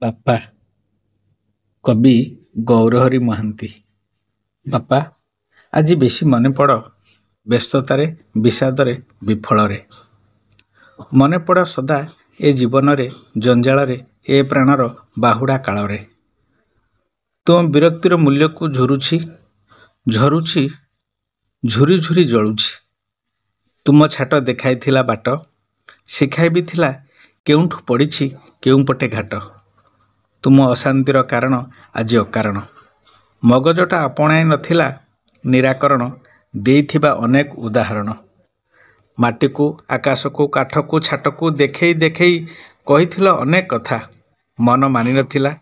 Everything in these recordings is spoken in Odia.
ବାପା। କବି ଗୌରହରି ମହାନ୍ତି। ବାପା, ଆଜି ବେଶୀ ମନେ ପଡ଼ ବ୍ୟସ୍ତତାରେ, ବିଷାଦରେ, ବିଫଳରେ। ମନେ ପଡ଼ ସଦା ଏ ଜୀବନରେ, ଜଞ୍ଜାଳରେ, ଏ ପ୍ରାଣର ବାହୁଡ଼ା କାଳରେ। ତୁମ ବିରକ୍ତିର ମୂଲ୍ୟକୁ ଝରୁଛି, ଝୁରି ଝୁରି ଜଳୁଛି। ତୁମ ଛାଟ ଦେଖାଇଥିଲା ବାଟ, ଶିଖାଇ ବି ଥିଲା କେଉଁଠୁ ପଡ଼ିଛି କେଉଁ ପଟେ ଘାଟ। ତୁମ ଅଶାନ୍ତିର କାରଣ ଆଜି ଅକାରଣ। ମଗଜଟା ଆପଣାଇ ନଥିଲା ନିରାକରଣ, ଦେଇଥିବା ଅନେକ ଉଦାହରଣ। ମାଟିକୁ, ଆକାଶକୁ, କାଠକୁ, ଛାଟକୁ ଦେଖେଇ ଦେଖେଇ କହିଥିଲ ଅନେକ କଥା। ମନ ମାନି ନଥିଲା,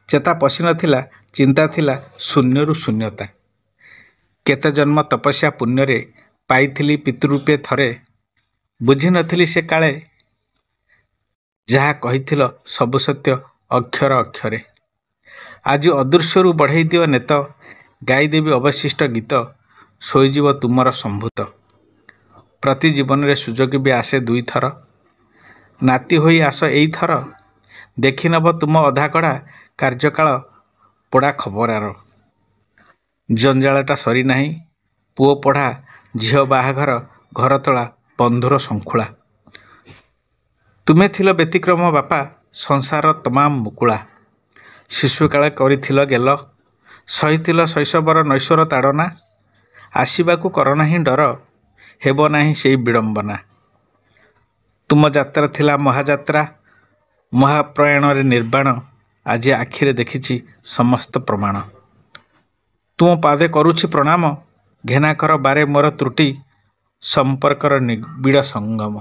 ଚେତା ପଶି ନଥିଲା, ଚିନ୍ତା ଥିଲା ଶୂନ୍ୟରୁ ଶୂନ୍ୟତା। କେତେ ଜନ୍ମ ତପସ୍ୟା ପୁଣ୍ୟରେ ପାଇଥିଲି ପିତୃରୂପେ ଥରେ। ବୁଝି ନଥିଲି ସେ କାଳେ, ଯାହା କହିଥିଲ ସବୁ ସତ୍ୟ ଅକ୍ଷର ଅକ୍ଷରେ। ଆଜି ଅଦୃଶ୍ୟରୁ ବଢ଼େଇ ଦିଅ ନେତ, ଗାଇଦେବି ଅବଶିଷ୍ଟ ଗୀତ, ଶୋଇଯିବ ତୁମର ସମ୍ଭୂତ। ପ୍ରତି ଜୀବନରେ ସୁଯୋଗ ବି ଆସେ ଦୁଇଥର, ନାତି ହୋଇ ଆସ ଏଇଥର। ଦେଖିନେବ ତୁମ ଅଧାଗଢ଼ା କାର୍ଯ୍ୟକାଳ ପୋଡ଼ା ଖବରାର। ଜଞ୍ଜାଳଟା ସରିନାହିଁ, ପୁଅ ପଢ଼ା, ଝିଅ ବାହାଘର, ଘରତୋଳା, ବନ୍ଧୁର ଶଙ୍ଖୁଳା। ତୁମେ ଥିଲ ବ୍ୟତିକ୍ରମ ବାପା, ସଂସାର ତମାମ ମୁକୁଳା। ଶିଶୁକାଳେ କରିଥିଲ ଗେଲ, ସହିଥିଲ ଶୈଶବର ନୈଶର ତାଡ଼ନା। ଆସିବାକୁ କରନାହିଁ ଡର, ହେବ ନାହିଁ ସେଇ ବିଡ଼ମ୍ବନା। ତୁମ ଯାତ୍ରା ଥିଲା ମହାଯାତ୍ରା, ମହାପ୍ରୟାଣରେ ନିର୍ବାଣ। ଆଜି ଆଖିରେ ଦେଖିଛି ସମସ୍ତ ପ୍ରମାଣ। ତୁମ ପାଦେ କରୁଛି ପ୍ରଣାମ, ଘେନା କର ବାରେ ମୋର ତ୍ରୁଟି, ସମ୍ପର୍କର ନିବିଡ଼ ସଙ୍ଗମ।